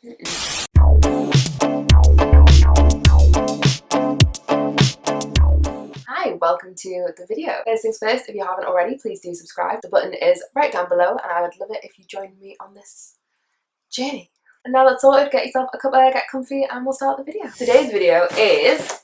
Hi, welcome to the video. First things first, if you haven't already, please do subscribe. The button is right down below and I would love it if you joined me on this journey. And now that's sorted, get yourself a cuppa, get comfy, and we'll start the video. Today's video is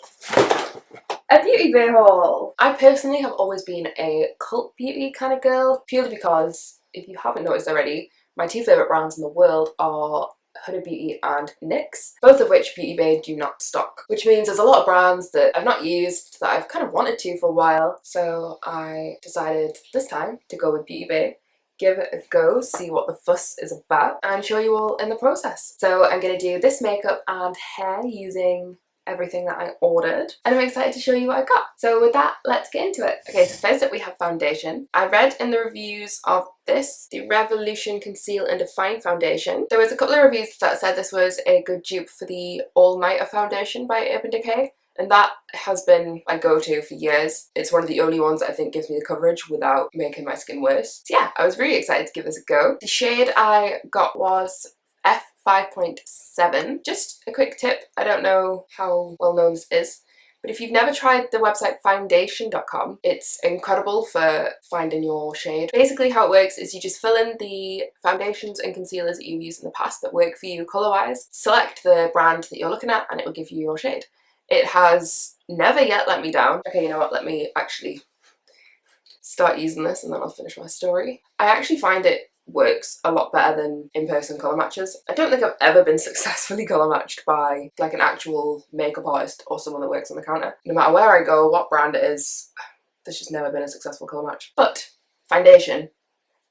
a beauty bay haul. I personally have always been a cult beauty kind of girl, purely because, if you haven't noticed already, my two favourite brands in the world are Huda Beauty and NYX, both of which Beauty Bay do not stock, which means there's a lot of brands that I've not used that I've kind of wanted to for a while, so I decided this time to go with Beauty Bay, give it a go, see what the fuss is about, and show you all in the process. So I'm going to do this makeup and hair using everything that I ordered, and I'm excited to show you what I got. So with that, let's get into it. Okay, so first up we have foundation. I read in the reviews of this, the Revolution Conceal and Define foundation, there was a couple of reviews that said this was a good dupe for the All Nighter foundation by Urban Decay, and that has been my go-to for years. It's one of the only ones that I think gives me the coverage without making my skin worse. So yeah, I was really excited to give this a go. The shade I got was F5.7. Just a quick tip, I don't know how well known this is, but if you've never tried the website foundation.com, it's incredible for finding your shade. Basically how it works is you just fill in the foundations and concealers that you've used in the past that work for you colour-wise, select the brand that you're looking at, and it will give you your shade. It has never yet let me down. Okay, you know what, let me actually start using this and then I'll finish my story. I actually find it works a lot better than in-person colour matches. I don't think I've ever been successfully colour matched by like an actual makeup artist or someone that works on the counter. No matter where I go, what brand it is, there's just never been a successful colour match. But foundation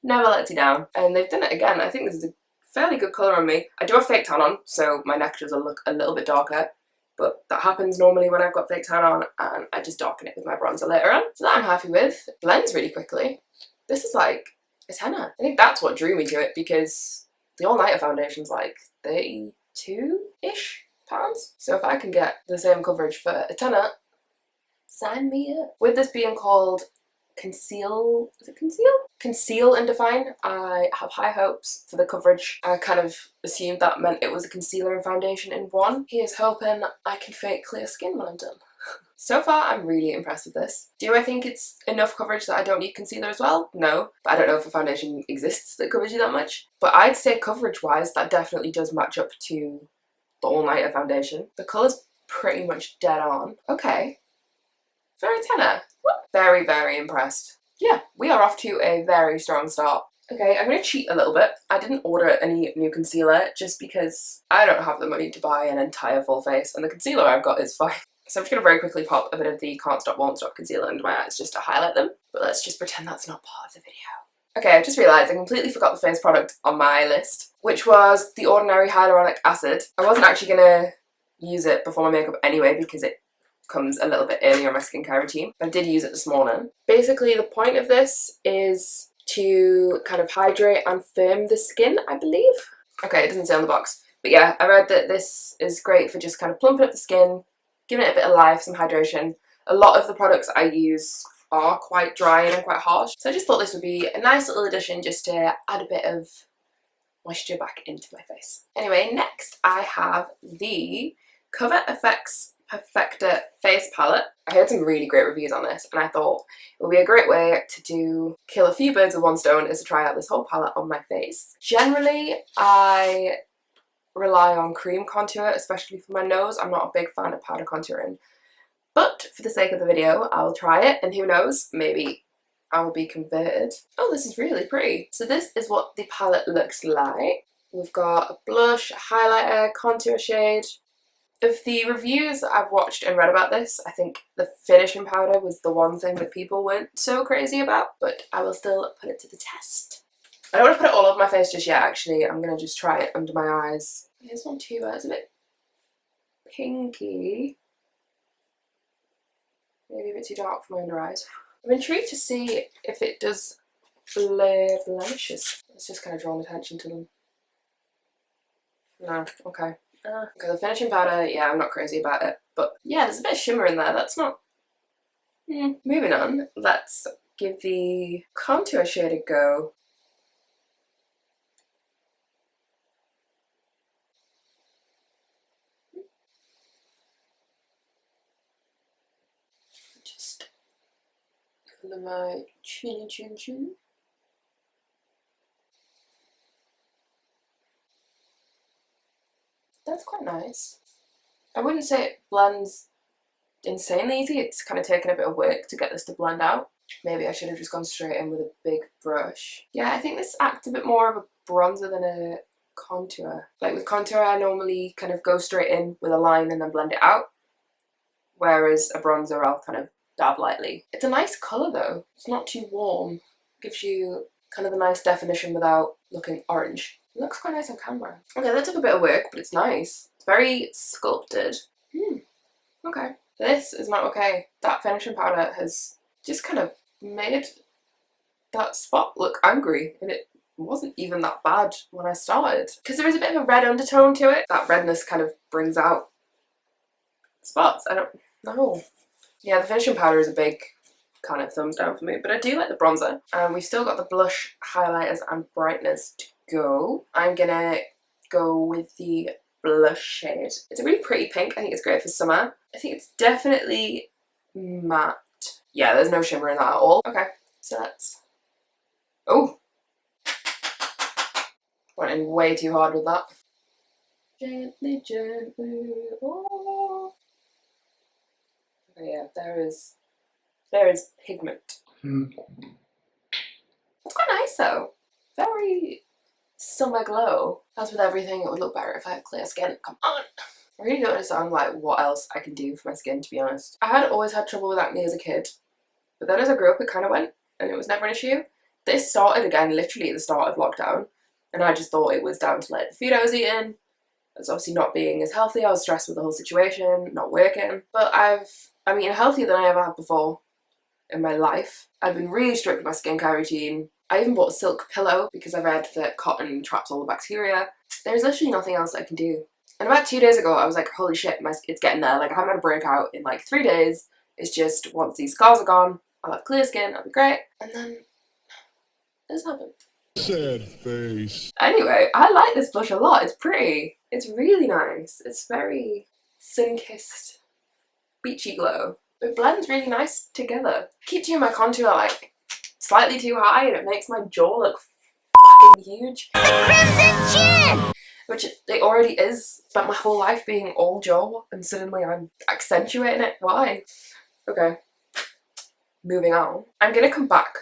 never lets you down, and they've done it again. I think this is a fairly good colour on me. I do have fake tan on, so my neck does look a little bit darker, but that happens normally when I've got fake tan on, and I just darken it with my bronzer later on. So that I'm happy with. It blends really quickly. This is like a tenner. I think that's what drew me to it, because the All Nighter foundation's like 32-ish pounds. So if I can get the same coverage for a tenner, sign me up. With this being called Conceal, is it Conceal? Conceal and Define, I have high hopes for the coverage. I kind of assumed that meant it was a concealer and foundation in one. Here's hoping I can fake clear skin when I'm done. So far, I'm really impressed with this. Do I think it's enough coverage that I don't need concealer as well? No, but I don't know if a foundation exists that covers you that much. But I'd say coverage-wise, that definitely does match up to the All Nighter foundation. The colour's pretty much dead on. Okay, for a tenner. Very, very impressed. Yeah, we are off to a very strong start. Okay, I'm going to cheat a little bit. I didn't order any new concealer just because I don't have the money to buy an entire full face, and the concealer I've got is fine. So I'm just going to very quickly pop a bit of the Can't Stop Won't Stop concealer under my eyes just to highlight them. But let's just pretend that's not part of the video. Okay, I've just realised I completely forgot the first product on my list, which was the Ordinary Hyaluronic Acid. I wasn't actually going to use it before my makeup anyway because it comes a little bit earlier in my skincare routine. I did use it this morning. Basically, the point of this is to kind of hydrate and firm the skin, I believe. Okay, it doesn't say on the box. But yeah, I read that this is great for just kind of plumping up the skin, giving it a bit of life, some hydration. A lot of the products I use are quite dry and quite harsh, so I just thought this would be a nice little addition just to add a bit of moisture back into my face. Anyway, next I have the Cover FX Perfector face palette. I heard some really great reviews on this, and I thought it would be a great way to kill a few birds with one stone is to try out this whole palette on my face. Generally, I rely on cream contour, especially for my nose. I'm not a big fan of powder contouring, but for the sake of the video, I'll try it, and who knows, maybe I will be converted. Oh, this is really pretty. So this is what the palette looks like. We've got a blush, a highlighter, contour shade. Of the reviews that I've watched and read about this, I think the finishing powder was the one thing that people weren't so crazy about, but I will still put it to the test. I don't want to put it all over my face just yet, actually. I'm going to just try it under my eyes. Here's one too, but it's a bit pinky. Maybe a bit too dark for my under eyes. I'm intrigued to see if it does blur blemishes. It's just kind of drawn attention to them. No, okay. Okay, the finishing powder, yeah, I'm not crazy about it. But yeah, there's a bit of shimmer in there. That's not... Moving on, let's give the contour shade a go. under my chinny chin chin. That's quite nice. I wouldn't say it blends insanely easy. It's kind of taken a bit of work to get this to blend out. Maybe I should have just gone straight in with a big brush. Yeah, I think this acts a bit more of a bronzer than a contour. Like with contour, I normally kind of go straight in with a line and then blend it out. Whereas a bronzer, I'll kind of dab lightly. It's a nice colour though. It's not too warm. Gives you kind of a nice definition without looking orange. It looks quite nice on camera. Okay, that took a bit of work, but it's nice. It's very sculpted. Okay. This is not okay. That finishing powder has just kind of made that spot look angry, and it wasn't even that bad when I started. Because there is a bit of a red undertone to it. That redness kind of brings out spots. I don't know. Yeah, the finishing powder is a big kind of thumbs down for me, but I do like the bronzer. We've still got the blush, highlighters and brighteners to go. I'm gonna go with the blush shade. It's a really pretty pink. I think it's great for summer. I think it's definitely matte. Yeah, there's no shimmer in that at all. Okay, so that's... Oh! Went in way too hard with that. Gently, gently, oh. Okay, yeah, there is pigment. It's quite nice though. Very summer glow. As with everything, it would look better if I had clear skin. Come on! I really don't understand like what else I can do for my skin, to be honest. I had always had trouble with acne as a kid, but then as I grew up it kind of went and it was never an issue. This started again literally at the start of lockdown, and I just thought it was down to like the food I was eating. It's obviously not being as healthy. I was stressed with the whole situation, not working. But I'm eating healthier than I ever have before in my life. I've been really strict with my skincare routine. I even bought a silk pillow because I read that cotton traps all the bacteria. There's literally nothing else I can do. And about 2 days ago, I was like, holy shit, it's getting there. Like, I haven't had a breakout in like 3 days. It's just once these scars are gone, I'll have clear skin, I'll be great. And then this happened. Sad face. Anyway, I like this blush a lot. It's pretty. It's really nice. It's very sun-kissed, beachy glow. It blends really nice together. I keep doing my contour like slightly too high and it makes my jaw look fucking huge. The crimson chin! Which it already is. Spent my whole life being all jaw and suddenly I'm accentuating it. Why? Okay. Moving on. I'm gonna come back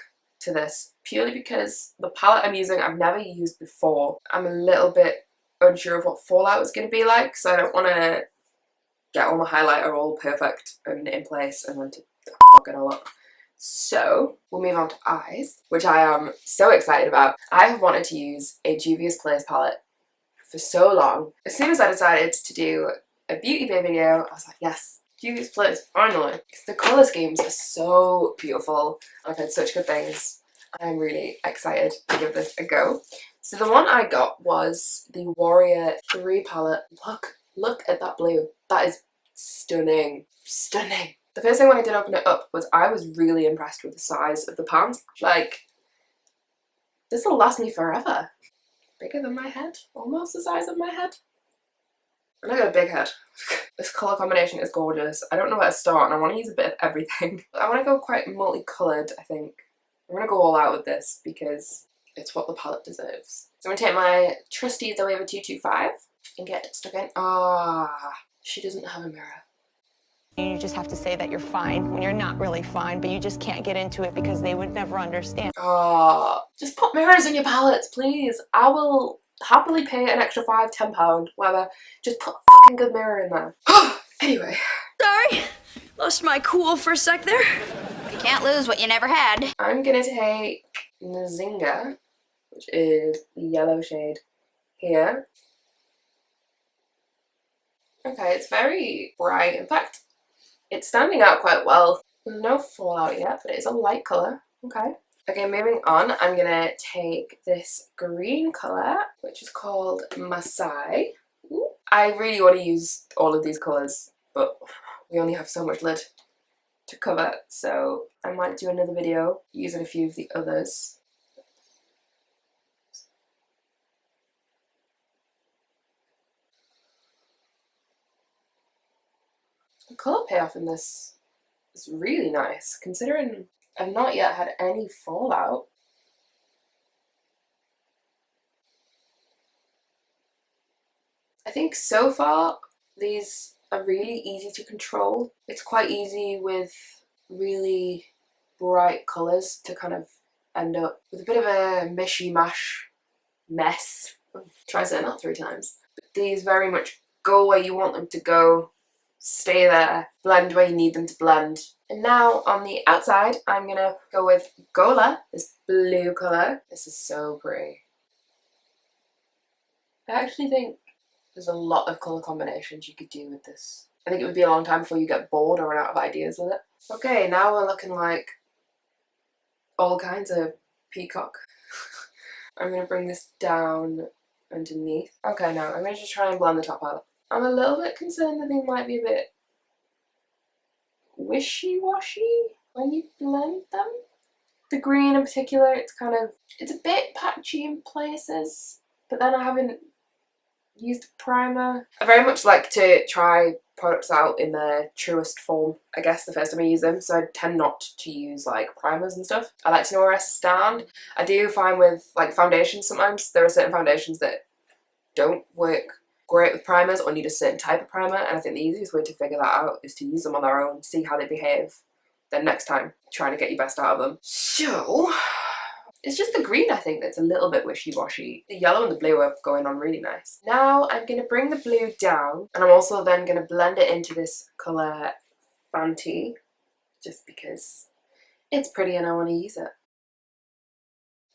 to this purely because the palette I'm using I've never used before. I'm a little bit unsure of what fallout is going to be like, so I don't want to get all my highlighter all perfect and in place and then to fuck it all up. So we'll move on to eyes, which I am so excited about. I have wanted to use a JUVIA'S Place palette for so long. As soon as I decided to do a beauty bay video, I was like, yes, JUVIA'S Place, finally. Because the colour schemes are so beautiful. I've heard such good things. I'm really excited to give this a go. So the one I got was the Warrior 3 palette. Look at that blue. That is stunning. Stunning. The first thing when I did open it up was I was really impressed with the size of the pans. Like, this will last me forever. Bigger than my head. Almost the size of my head. And I got a big head. This colour combination is gorgeous. I don't know where to start and I want to use a bit of everything. I want to go quite multicoloured, I think. I'm going to go all out with this because it's what the palette deserves. So I'm going to take my trusty Zoeva 225 and get it stuck in. Ah, she doesn't have a mirror. You just have to say that you're fine when you're not really fine, but you just can't get into it because they would never understand. Ah, just put mirrors in your palettes, please. I will happily pay an extra £5, £10, whatever. Just put a fucking good mirror in there. Anyway. Sorry, lost my cool for a sec there. You can't lose what you never had. I'm gonna take Nzinga, which is the yellow shade here. Okay, it's very bright. In fact, it's standing out quite well. There's no fallout yet, but it's a light colour. Okay. Okay, moving on, I'm gonna take this green colour, which is called Masai. Ooh. I really want to use all of these colours, but we only have so much lid to cover, so I might do another video using a few of the others. The colour payoff in this is really nice, considering I've not yet had any fallout. I think so far these are really easy to control. It's quite easy with really bright colours to kind of end up with a bit of a mishy-mash mess. Try saying that 3 times. But these very much go where you want them to go, stay there, blend where you need them to blend. And now on the outside, I'm gonna go with Gola, this blue colour. This is so pretty. I actually think there's a lot of colour combinations you could do with this. I think it would be a long time before you get bored or run out of ideas with it. Okay, now we're looking like all kinds of peacock. I'm going to bring this down underneath. Okay, now I'm going to just try and blend the top out. I'm a little bit concerned that they might be a bit wishy-washy when you blend them. The green in particular, it's a bit patchy in places, but then I haven't used a primer. I very much like to try products out in their truest form, I guess, the first time I use them, so I tend not to use like primers and stuff. I like to know where I stand. I do find with like foundations sometimes, there are certain foundations that don't work great with primers or need a certain type of primer, and I think the easiest way to figure that out is to use them on their own, see how they behave, then next time trying to get your best out of them. So it's just the green, I think, that's a little bit wishy-washy. The yellow and the blue are going on really nice. Now I'm going to bring the blue down, and I'm also then going to blend it into this colour Fenty, just because it's pretty and I want to use it.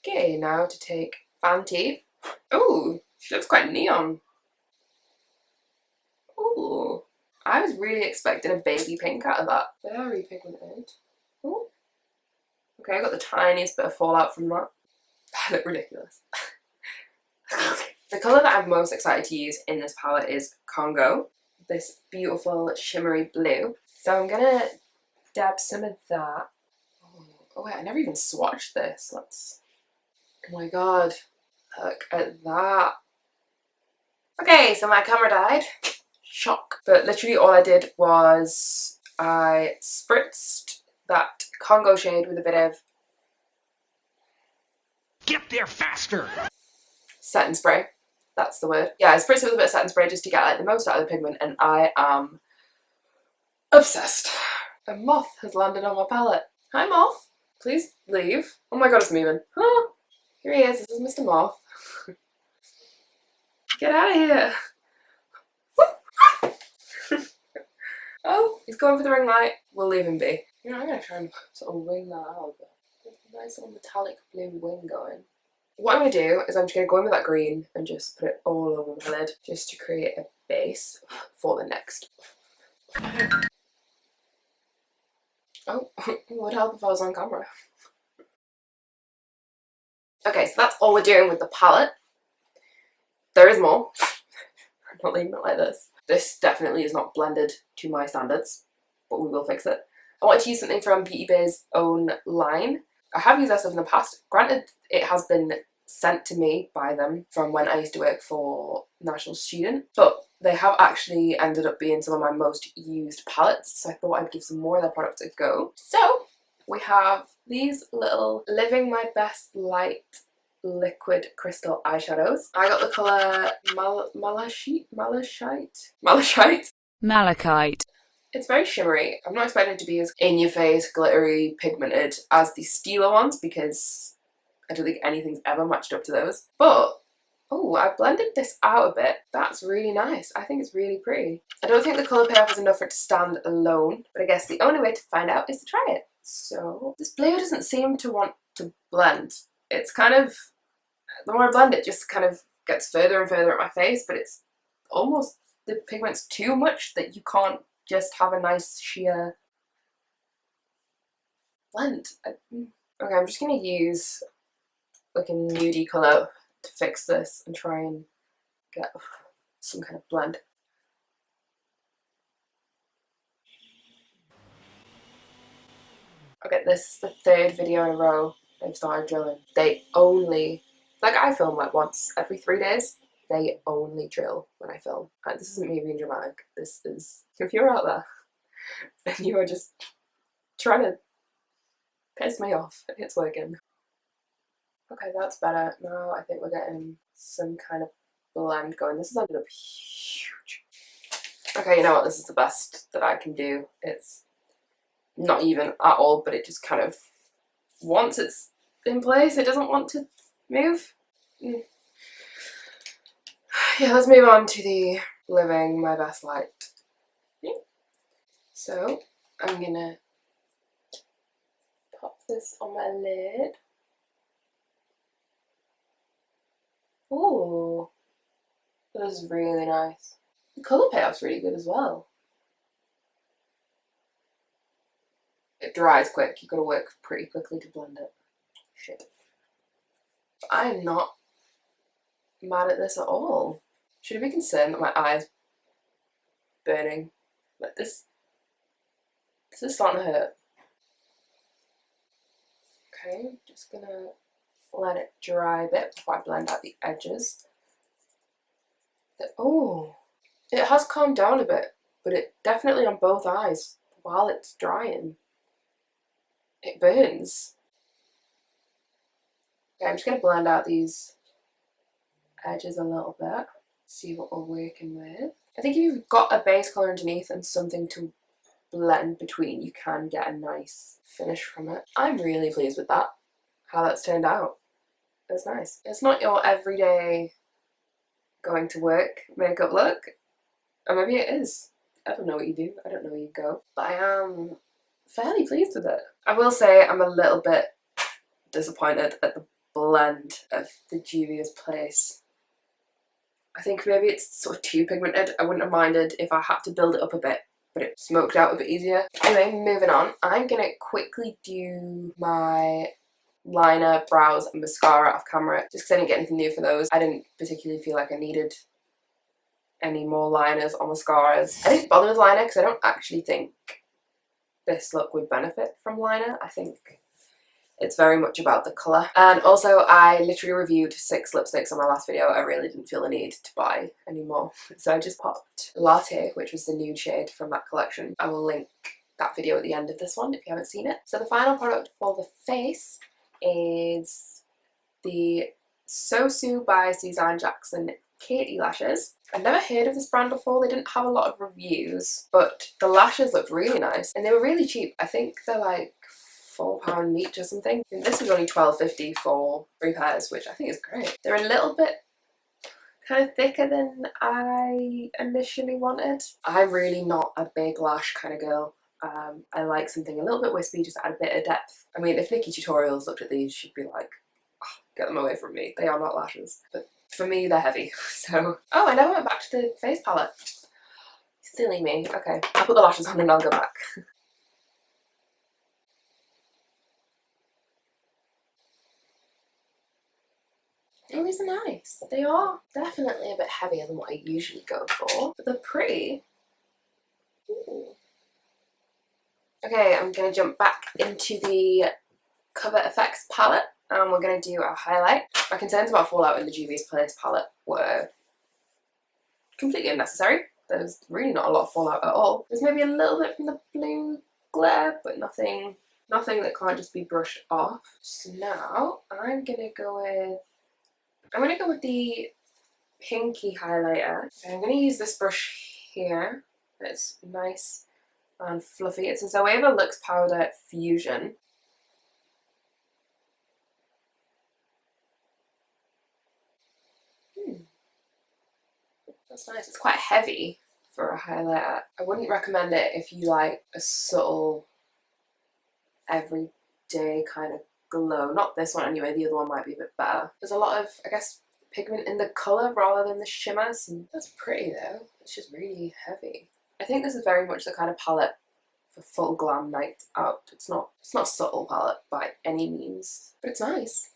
Okay, now to take Fenty. Oh, she looks quite neon. Oh, I was really expecting a baby pink out of that. Very pigmented. Oh. Okay, I got the tiniest bit of fallout from that. I look ridiculous. The colour that I'm most excited to use in this palette is Congo, this beautiful shimmery blue. So I'm gonna dab some of that. Oh wait, I never even swatched this. Oh my god, look at that. Okay, so my camera died. Shock. But literally all I did was I spritzed that Congo shade with a bit of Get there faster! setting spray. That's the word. Yeah, I spritzed it with a bit of setting spray just to get like the most out of the pigment, and I am obsessed. A moth has landed on my palette. Hi moth, please leave. Oh my god, it's moving. Oh, here he is. This is Mr. Moth. Get out of here. Oh, he's going for the ring light. We'll leave him be. You know, I'm gonna try and sort of wing that out a bit. Nice little metallic blue wing going. What I'm going to do is I'm just going to go in with that green and just put it all over my lid just to create a base for the next. Oh, it would help if I was on camera. Okay, so that's all we're doing with the palette. There is more. I'm not leaving it like this. This definitely is not blended to my standards, but we will fix it. I wanted to use something from Beauty Bay's own line. I have used their stuff in the past. Granted, it has been sent to me by them from when I used to work for National Student, but they have actually ended up being some of my most used palettes, so I thought I'd give some more of their products a go. So we have these little Living My Best Light liquid crystal eyeshadows. I got the colour Malachite. It's very shimmery. I'm not expecting it to be as in-your-face, glittery, pigmented as the Stila ones because I don't think anything's ever matched up to those. But, oh, I blended this out a bit. That's really nice. I think it's really pretty. I don't think the colour payoff is enough for it to stand alone, but I guess the only way to find out is to try it. So, this blue doesn't seem to want to blend. It's kind of, the more I blend it, just kind of gets further and further at my face, but it's almost, the pigment's too much that you can't just have a nice sheer blend. Okay, I'm just going to use like a nudie colour to fix this and try and get some kind of blend. Okay, this is the 3rd video in a row they've started drilling. They only, like I film like once every 3 days, they only drill when I film. And this isn't me being dramatic, this is, if you're out there and you are just trying to Piss me off. It's working. Okay, that's better. Now I think we're getting some kind of blend going. This has ended up huge. Okay, you know what? This is the best that I can do. It's not even at all, but it just kind of, once it's in place, it doesn't want to move. Yeah, let's move on to the Living My Best Light. So I'm gonna pop this on my lid. Ooh, this is really nice. The colour payoff's really good as well. It dries quick, you've got to work pretty quickly to blend it. Shit. But I'm not mad at this at all. Should I be concerned that my eye's burning? Like this is starting to hurt. Okay, just gonna let it dry a bit before I blend out the edges. Oh, it has calmed down a bit, but it definitely on both eyes while it's drying. It burns. Okay, I'm just gonna blend out these edges a little bit, see what we're working with. I think if you've got a base colour underneath and something to blend between, you can get a nice finish from it. I'm really pleased with that, how that's turned out. It's nice. It's not your everyday going to work makeup look, or maybe it is. I don't know what you do, I don't know where you go, but I am fairly pleased with it. I will say I'm a little bit disappointed at the blend of the JUVIA'S Place. I think maybe it's sort of too pigmented. I wouldn't have minded if I had to build it up a bit, but it smoked out a bit easier. Anyway, moving on. I'm gonna quickly do my liner, brows and mascara off camera, just because I didn't get anything new for those. I didn't particularly feel like I needed any more liners or mascaras. I didn't bother with liner because I don't actually think this look would benefit from liner. I think it's very much about the colour. And also I literally reviewed 6 lipsticks on my last video. I really didn't feel the need to buy any more. So I just popped Latte, which was the nude shade from that collection. I will link that video at the end of this one if you haven't seen it. So the final product for the face is the SOSU by Suzanne Jackson Katie lashes. I've never heard of this brand before. They didn't have a lot of reviews, but the lashes looked really nice and they were really cheap. I think they're like £4 each or something. And this was only £12.50 for 3 pairs, which I think is great. They're a little bit kind of thicker than I initially wanted. I'm really not a big lash kind of girl. I like something a little bit wispy, just add a bit of depth. I mean, if Nikki Tutorials looked at these, she'd be like, oh, get them away from me. They are not lashes. But for me, they're heavy. So, oh, I never went back to the face palette. Silly me. Okay, I'll put the lashes on and I'll go back. Oh, these are nice. They are definitely a bit heavier than what I usually go for, but they're pretty. Ooh. Okay, I'm going to jump back into the Cover FX palette and we're going to do a highlight. My concerns about fallout in the JUVIA'S Place palette were completely unnecessary. There's really not a lot of fallout at all. There's maybe a little bit from the blue glare, but nothing that can't just be brushed off. So now I'm going to go with the pinky highlighter. And I'm going to use this brush here. It's nice and fluffy. It's a Zoeva Luxe Powder Fusion. That's nice. It's quite heavy for a highlighter. I wouldn't recommend it if you like a subtle, everyday kind of glow. Not this one anyway, the other one might be a bit better. There's a lot of, I guess, pigment in the colour rather than the shimmers. And that's pretty though. It's just really heavy. I think this is very much the kind of palette for full glam night out. It's not a subtle palette by any means, but it's nice.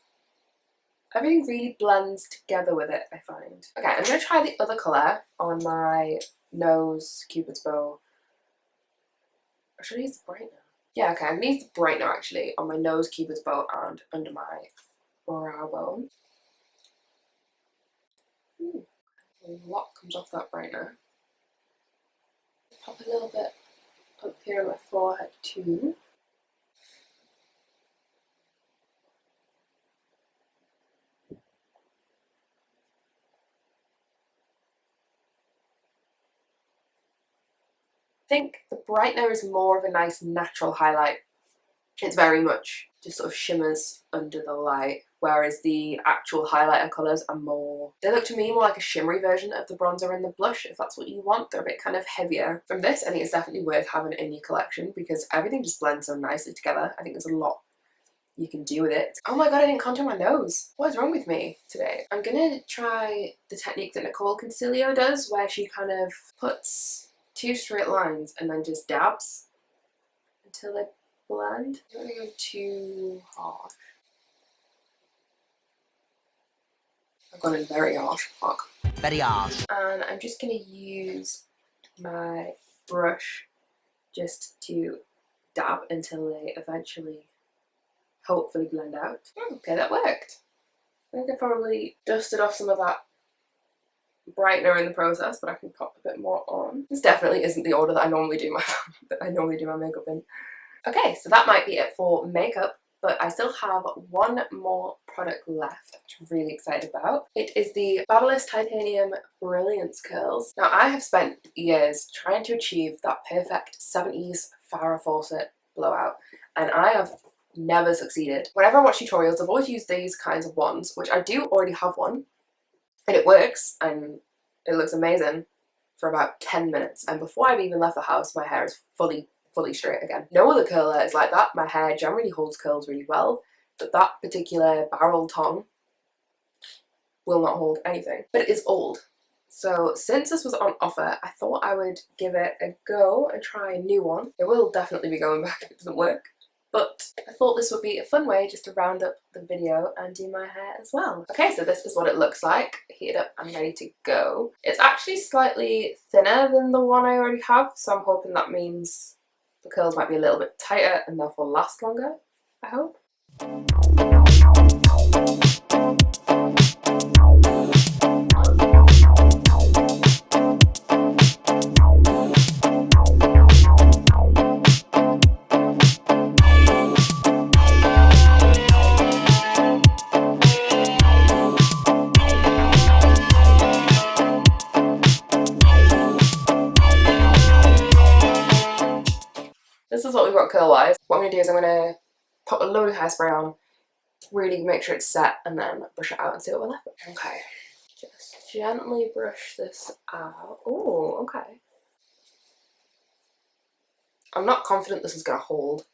Everything really blends together with it, I find. Okay, I'm going to try the other colour on my nose, Cupid's bow. Or should I use the brightener? Yeah, okay, I'm going to use the brightener actually on my nose, Cupid's bow and under my brow bone. Ooh, a lot comes off that brightener. Pop a little bit up here on my forehead too. think the brightener is more of a nice natural highlight. It's very much just sort of shimmers under the light, whereas the actual highlighter colours are more, they look to me more like a shimmery version of the bronzer and the blush, if that's what you want. They're a bit kind of heavier. From this, I think it's definitely worth having in your collection because everything just blends so nicely together. I think there's a lot you can do with it. Oh my god, I didn't contour my nose. What is wrong with me today? I'm gonna try the technique that Nicole Conceal does, where she kind of puts 2 straight lines and then just dabs until they blend. I don't want to go too harsh. I've gone in very harsh. Fuck. Very harsh. And I'm just going to use my brush just to dab until they eventually, hopefully, blend out. Okay, that worked. I think I probably dusted off some of that brightener in the process, but I can pop a bit more on. This definitely isn't the order that I normally do my makeup in. Okay, so that might be it for makeup, but I still have one more product left, which I'm really excited about. It is the BABYLISS Titanium Brilliance Curls. Now, I have spent years trying to achieve that perfect 70s Farrah Fawcett blowout, and I have never succeeded. Whenever I watch tutorials, I've always used these kinds of ones, which I do already have one, and it works, and it looks amazing for about 10 minutes, and before I've even left the house, my hair is fully straight again. No other curler is like that. My hair generally holds curls really well, but that particular barrel tongue will not hold anything. But it is old. So since this was on offer, I thought I would give it a go and try a new one. It will definitely be going back if it doesn't work. But I thought this would be a fun way just to round up the video and do my hair as well. Okay, so this is what it looks like. Heated up and ready to go. It's actually slightly thinner than the one I already have, so I'm hoping that means the curls might be a little bit tighter and therefore last longer, I hope. This is what we've got curl-wise. What I'm going to do is I'm going to put a load of hairspray on, really make sure it's set, and then brush it out and see what we're left with. Okay, just gently brush this out. Oh, okay. I'm not confident this is going to hold,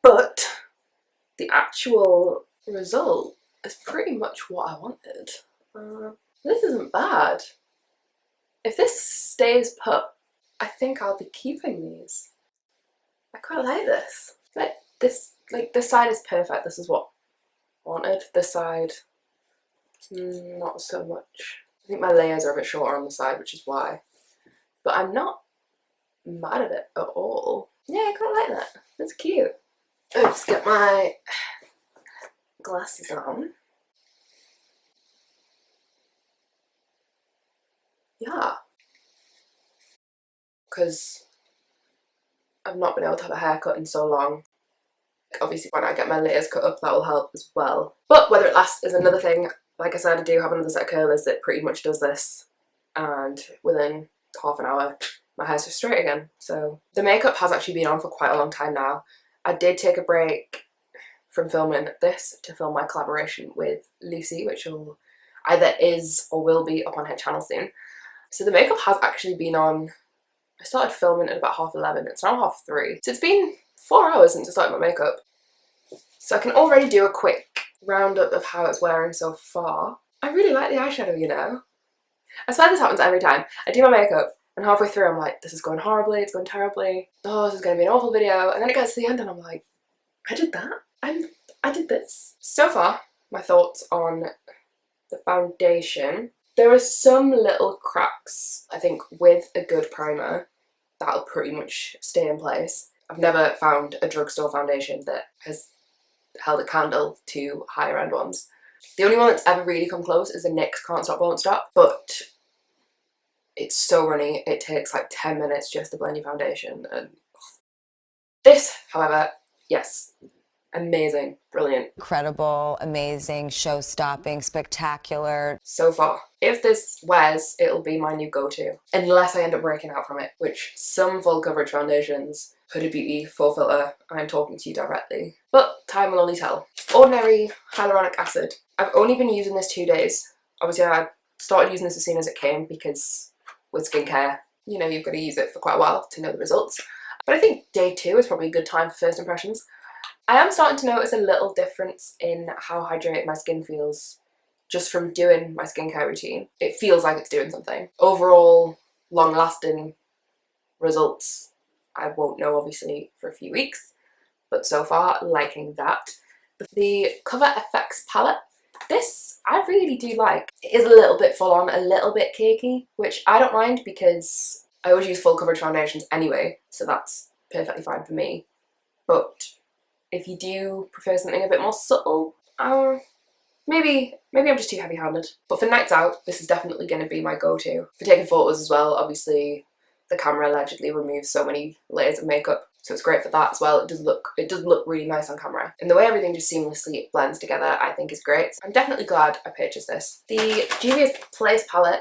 but the actual result is pretty much what I wanted. This isn't bad. If this stays put, I think I'll be keeping these. I quite like this. This side is perfect. This is what I wanted. This side, not so much. I think my layers are a bit shorter on the side, which is why. But I'm not mad at it at all. Yeah, I quite like that. That's cute. I'll just get my glasses on. Yeah. Because I've not been able to have a haircut in so long. Obviously when I get my layers cut up that will help as well. But whether it lasts is another thing. Like I said, I do have another set of curlers that pretty much does this, and within half an hour my hair's just straight again. So the makeup has actually been on for quite a long time now. I did take a break from filming this to film my collaboration with Lucy, which will either is or will be up on her channel soon. So the makeup has actually been on. I started filming at about 11:30, it's now 3:30. So it's been 4 hours since I started my makeup. So I can already do a quick roundup of how it's wearing so far. I really like the eyeshadow, you know. I swear this happens every time. I do my makeup and halfway through I'm like, this is going horribly, it's going terribly. Oh, this is going to be an awful video. And then it gets to the end and I'm like, I did that. I did this. So far, my thoughts on the foundation. There are some little cracks, I think, with a good primer that'll pretty much stay in place. I've never found a drugstore foundation that has held a candle to higher end ones. The only one that's ever really come close is the NYX Can't Stop Won't Stop, but it's so runny, it takes like 10 minutes just to blend your foundation. And this, however, yes, Amazing, brilliant. Incredible, amazing, show-stopping, spectacular. So far. If this wears, it'll be my new go-to. Unless I end up breaking out from it, which some full coverage foundations, Huda Beauty, full filter, I'm talking to you directly. But time will only tell. Ordinary hyaluronic acid. I've only been using this 2 days. Obviously I started using this as soon as it came because with skincare, you know, you've got to use it for quite a while to know the results. But I think day 2 is probably a good time for first impressions. I am starting to notice a little difference in how hydrated my skin feels just from doing my skincare routine. It feels like it's doing something. Overall, long-lasting results, I won't know obviously for a few weeks, but so far, liking that. The Cover FX palette, this I really do like. It is a little bit full on, a little bit cakey, which I don't mind because I always use full coverage foundations anyway, so that's perfectly fine for me. But if you do prefer something a bit more subtle, maybe I'm just too heavy-handed. But for nights out, this is definitely going to be my go-to. For taking photos as well, obviously the camera allegedly removes so many layers of makeup, so it's great for that as well. It does look really nice on camera. And the way everything just seamlessly blends together, I think is great. I'm definitely glad I purchased this. The JUVIA'S Place palette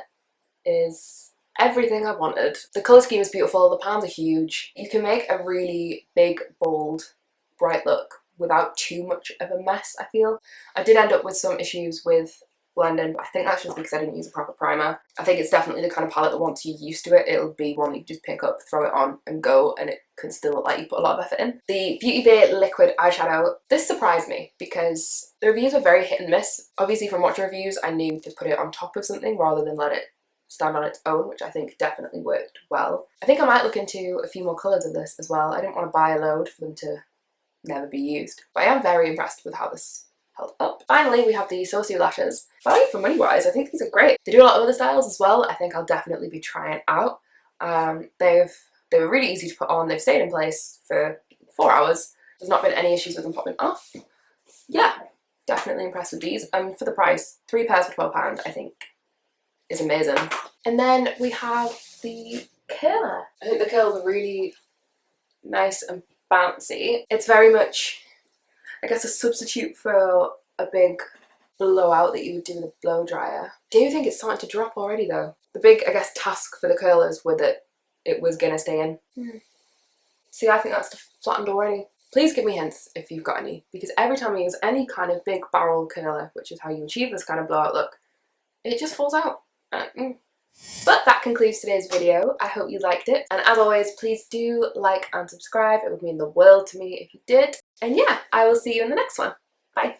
is everything I wanted. The colour scheme is beautiful, the pans are huge. You can make a really big, bold, bright look without too much of a mess, I feel. I did end up with some issues with blending, but I think that's just because I didn't use a proper primer. I think it's definitely the kind of palette that once you're used to it, it'll be one that you just pick up, throw it on and go, and it can still look like you put a lot of effort in. The Beauty Bay liquid eyeshadow, this surprised me because the reviews are very hit and miss. Obviously from watching reviews, I knew to put it on top of something rather than let it stand on its own, which I think definitely worked well. I think I might look into a few more colours of this as well. I didn't want to buy a load for them to never be used, but I am very impressed with how this held up. Finally, we have the SOSU lashes. Value for money wise, I think these are great. They do a lot of other styles as well. I think I'll definitely be trying out. They were really easy to put on. They've stayed in place for 4 hours. There's not been any issues with them popping off. Yeah, definitely impressed with these. And for the price, 3 pairs for £12, I think is amazing. And then we have the curler. I think the curls are really nice and bouncy. It's very much, I guess, a substitute for a big blowout that you would do with a blow dryer. I do think it's starting to drop already though. The big, I guess, task for the curlers was that it was gonna stay in. See, I think that's flattened already. Please give me hints if you've got any, because every time I use any kind of big barrel curler, which is how you achieve this kind of blowout look, it just falls out. But that concludes today's video. I hope you liked it, and as always, please do like and subscribe. It would mean the world to me if you did. And yeah, I will see you in the next one. Bye.